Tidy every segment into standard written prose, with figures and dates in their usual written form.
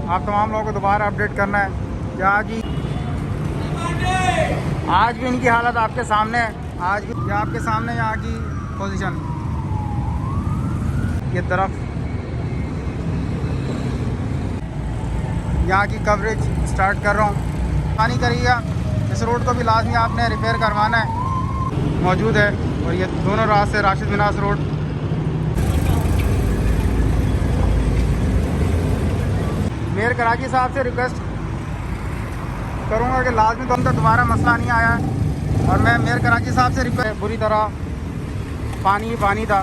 आप तमाम लोगों को दोबारा अपडेट करना है कि आज भी इनकी हालत आपके सामने है। आज भी ये आपके सामने यहाँ की पोजीशन, ये तरफ यहाँ की कवरेज स्टार्ट कर रहा हूँ। पानी करिएगा, इस रोड को भी लाजमी आपने रिपेयर करवाना है, मौजूद है। और ये दोनों रास्ते राशिद मिनास रोड, मेयर कराची साहब से रिक्वेस्ट करूँगा कि लाजमी तो उनका दोबारा मसला नहीं आया है। और मैं मेयर कराची साहब से रिक्वेस्ट, बुरी तरह पानी ही पानी था।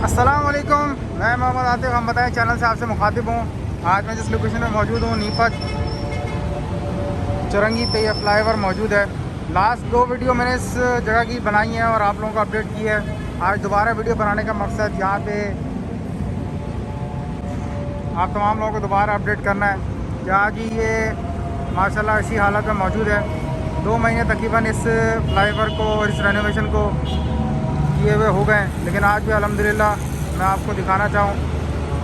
अस्सलाम वालेकुम, मैं मोहम्मद आतिफ, हम बताएं चैनल से आपसे मुखातिब हूँ। आज मैं जिस लोकेशन में मौजूद हूँ, नीपत चौरंगी पे यह फ्लाईओवर मौजूद है। लास्ट 2 वीडियो मैंने इस जगह की बनाई है और आप लोगों को अपडेट की है। आज दोबारा वीडियो बनाने का मकसद यहाँ पे आप तमाम लोगों को दोबारा अपडेट करना है कि आज ही ये माशाल्लाह अच्छी हालत में मौजूद है। 2 महीने तकरीबन इस फ्लाईओवर को और इस रेनोवेशन को किए हुए हो गए, लेकिन आज भी अल्हम्दुलिल्लाह मैं आपको दिखाना चाहूँ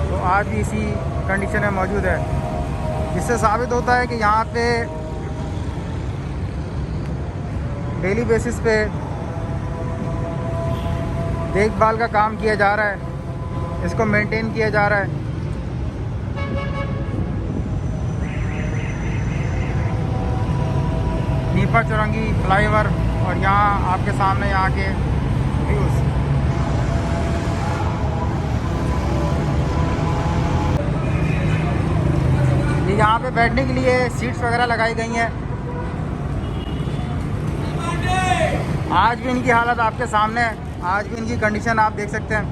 तो आज भी इसी कंडीशन में मौजूद है, जिससे साबित होता है कि यहाँ पे डेली बेसिस पे देखभाल का काम किया जा रहा है, इसको मेंटेन किया जा रहा है। नीपा चौरंगी फ्लाईओवर और यहाँ आपके सामने यहाँ के व्यूज़। ये यहाँ पे बैठने के लिए सीट्स वगैरह लगाई गई हैं। आज भी इनकी हालत आपके सामने है, आज भी इनकी कंडीशन आप देख सकते हैं।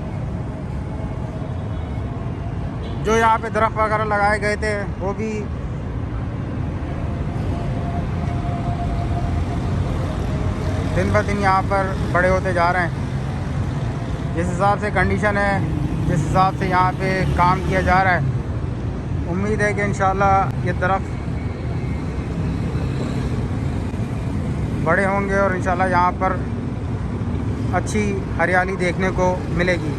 जो यहाँ पे दरख्त वगैरह लगाए गए थे वो भी दिन ब दिन यहाँ पर बड़े होते जा रहे हैं। जिस हिसाब से कंडीशन है, जिस हिसाब से यहाँ पे काम किया जा रहा है, उम्मीद है कि इंशाल्लाह ये दरख्त बड़े होंगे और इंशाल्लाह यहाँ पर अच्छी हरियाली देखने को मिलेगी।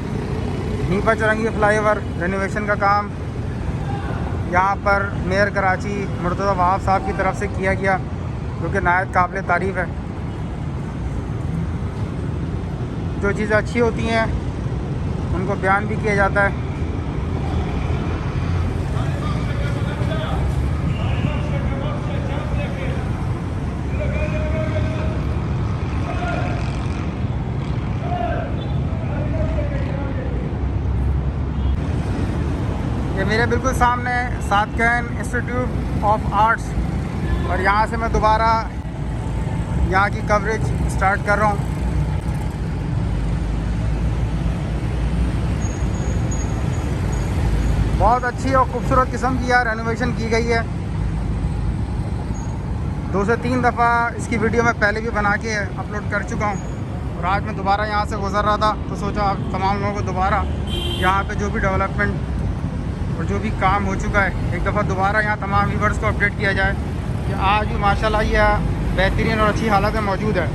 नीपा चौरंगी फ्लाईओवर रेनोवेशन का काम यहाँ पर मेयर कराची मुर्तज़ा वहाब साहब की तरफ से किया गया, जो कि नायत काबिल तारीफ़ है। जो चीज़ें अच्छी होती हैं उनको बयान भी किया जाता है। ये मेरे बिल्कुल सामने सादकैन इंस्टीट्यूट ऑफ आर्ट्स, और यहाँ से मैं दोबारा यहाँ की कवरेज स्टार्ट कर रहा हूँ। बहुत अच्छी और ख़ूबसूरत किस्म की यहाँ रेनोवेशन की गई है। 2 से 3 दफ़ा इसकी वीडियो मैं पहले भी बना के अपलोड कर चुका हूँ, और आज मैं दोबारा यहाँ से गुज़र रहा था तो सोचा तमाम लोगों को दोबारा यहाँ पे जो भी डेवलपमेंट और जो भी काम हो चुका है एक दफ़ा दोबारा यहाँ तमाम व्यूअर्स को अपडेट किया जाए कि आज भी माशाल्लाह ये बेहतरीन और अच्छी हालत में मौजूद है।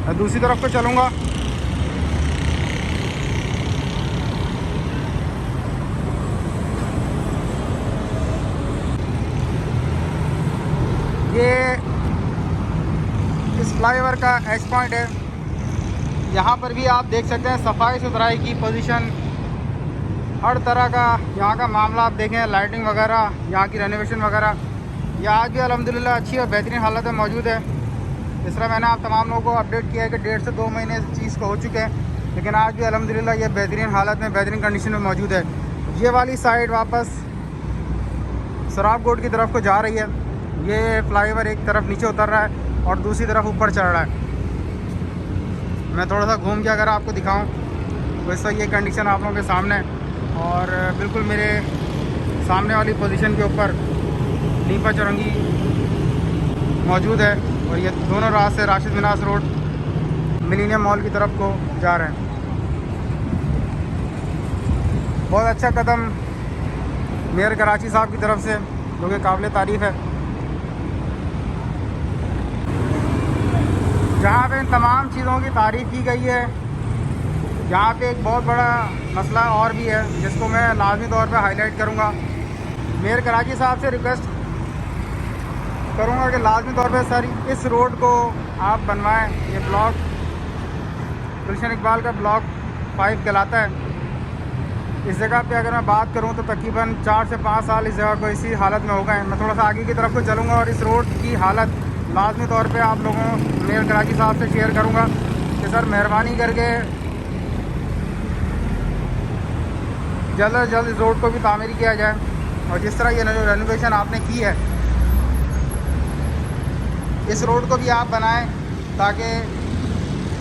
मैं दूसरी तरफ पे चलूँगा। ये इस फ्लाईओवर का एच पॉइंट है। यहाँ पर भी आप देख सकते हैं सफाई सुथराई की पोजीशन, हर तरह का यहाँ का मामला आप देखें, लाइटिंग वगैरह, यहाँ की रेनोवेशन वगैरह, ये आज भी अल्हम्दुलिल्लाह अच्छी और बेहतरीन हालत में मौजूद है। इस तरह मैंने आप तमाम लोगों को अपडेट किया है कि 1.5 से 2 महीने इस चीज़ को हो चुके हैं, लेकिन आज भी अल्हम्दुलिल्लाह ये बेहतरीन हालत में, बेहतरीन कंडीशन में मौजूद है। ये वाली साइड वापस सराब गोड की तरफ को जा रही है। ये फ्लाईओवर एक तरफ नीचे उतर रहा है और दूसरी तरफ ऊपर चढ़ रहा है। मैं थोड़ा सा घूम के अगर आपको दिखाऊं तो इस वक्त ये कंडीशन आप लोगों के सामने है, और बिल्कुल मेरे सामने वाली पोजीशन के ऊपर नीपा चौरंगी मौजूद है, और ये दोनों रास्ते Rashid Manas road millennium mall की तरफ को जा रहे हैं। बहुत अच्छा कदम मेयर कराची साहब की तरफ से, जो कि काबिल तारीफ़ है। जहाँ पे इन तमाम चीज़ों की तारीफ़ की गई है, यहाँ पे एक बहुत बड़ा मसला और भी है जिसको मैं लाजमी तौर पे हाईलाइट करूँगा। मेयर कराची साहब से रिक्वेस्ट करूँगा कि लाजमी तौर पे सर इस रोड को आप बनवाएं। ये ब्लॉक गुलशन इकबाल का ब्लॉक 5 कहलाता है। इस जगह पे अगर मैं बात करूँ तो तकरीबन 4 से 5 साल इस जगह को इसी हालत में हो गए हैं। मैं थोड़ा सा आगे की तरफ को चलूँगा और इस रोड की हालत लाजमी तौर पे आप लोगों मेयर कराची साहब से शेयर करूँगा कि सर मेहरबानी करके जल्द से जल्द इस रोड को भी तामीर किया जाए। और जिस तरह ये जो रेनोवेशन आपने की है, इस रोड को भी आप बनाएं ताकि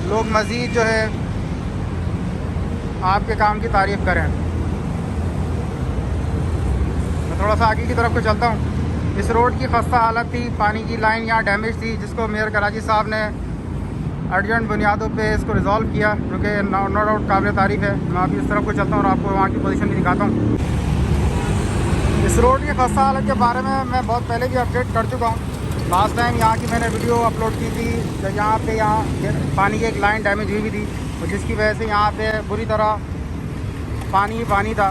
लोग मज़ीद जो है आपके काम की तारीफ़ करें। मैं थोड़ा सा आगे की तरफ को चलता हूँ। इस रोड की खस्ता हालत थी, पानी की लाइन यहाँ डैमेज थी, जिसको मेयर कराची साहब ने अर्जेंट बुनियादों पे इसको रिज़ॉल्व किया, जो कि नो डाउट काबिल तारीफ़ है। मैं अभी इस तरफ को चलता हूँ और आपको वहाँ की पोजीशन भी दिखाता हूँ। इस रोड की खस्ता हालत के बारे में मैं बहुत पहले भी अपडेट कर चुका हूँ। लास्ट टाइम यहाँ की मैंने वीडियो अपलोड की थी जब यहाँ पानी की एक लाइन डैमेज हुई भी थी, और जिसकी वजह से यहाँ पे बुरी तरह पानी ही पानी था।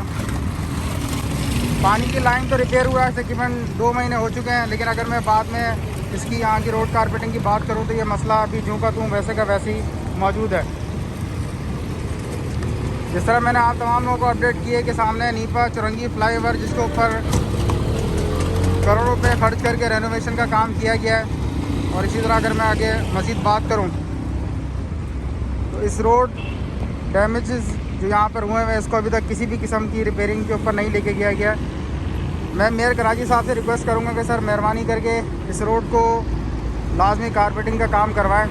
पानी की लाइन तो रिपेयर हुआ है, तकरीबन 2 महीने हो चुके हैं, लेकिन अगर मैं बाद में इसकी यहाँ की रोड कारपेटिंग की बात करूँ तो ये मसला अभी जूँ का तूँ वैसे का वैसे ही मौजूद है। जिस तरह मैंने आप तमाम लोगों को अपडेट किए कि सामने नीपा चुरंगी फ्लाईओवर, जिसके ऊपर करोड़ों रुपये खर्च करके रेनोवेशन का काम किया गया है। और इसी तरह अगर मैं आगे मज़ीद बात करूं तो इस रोड डैमेजेस जो यहाँ पर हुए हैं, इसको अभी तक किसी भी किस्म की रिपेयरिंग के ऊपर नहीं लेके गया गया। मैं मेयर कराची साहब से रिक्वेस्ट करूँगा कि सर मेहरबानी करके इस रोड को लाजमी कारपेटिंग का काम करवाएं।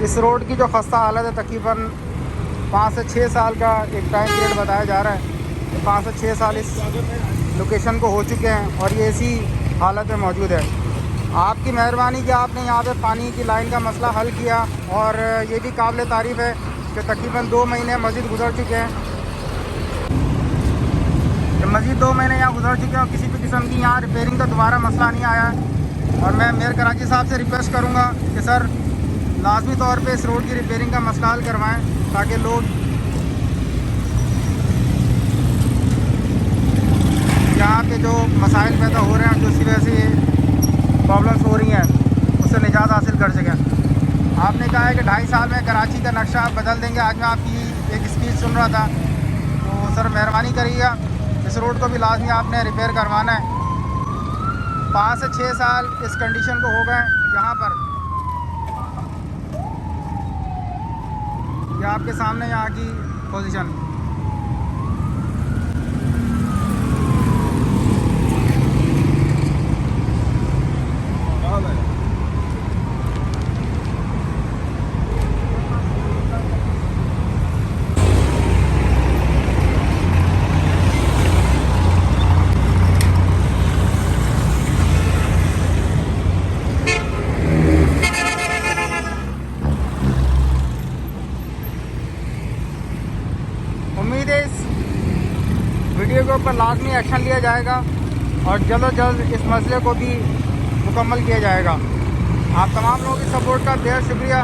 इस रोड की जो खस्ता हालत है, तकरीबन 5 से 6 साल का एक टाइम पीरियड बताया जा रहा है। 5 से 6 साल इस लोकेशन को हो चुके हैं और ये इसी हालत में मौजूद है। आपकी मेहरबानी कि आपने यहाँ पे पानी की लाइन का मसला हल किया, और ये भी काबिल तारीफ़ है कि तकरीबन 2 महीने मज़ीद गुजर चुके हैं। मज़ीद 2 महीने यहाँ गुजर चुके हैं और किसी भी किस्म की यहाँ रिपेयरिंग का दोबारा मसला नहीं आया है। और मैं मेयर कराची साहब से रिक्वेस्ट करूँगा कि सर लाजमी तौर पे इस रोड की रिपेयरिंग का मसला हल करवाएं, ताकि लोग यहाँ पे जो मसाइल पैदा हो रहे हैं, जो इसी वजह से प्रॉब्लम्स हो रही हैं, उससे निजात हासिल कर सकें। आपने कहा है कि 2.5 साल में कराची का नक्शा आप बदल देंगे। आज मैं आपकी एक स्पीच सुन रहा था, तो सर मेहरबानी करिएगा, इस रोड को भी लाजमी आपने रिपेयर करवाना है। 5 से 6 साल इस कंडीशन को हो गए। यहाँ पर ये आपके सामने यहाँ की पोजीशन। उम्मीद है इस वीडियो के ऊपर लाजमी एक्शन लिया जाएगा और जल्द से जल्द इस मसले को भी मुकम्मल किया जाएगा। आप तमाम लोगों की सपोर्ट का बेहद शुक्रिया।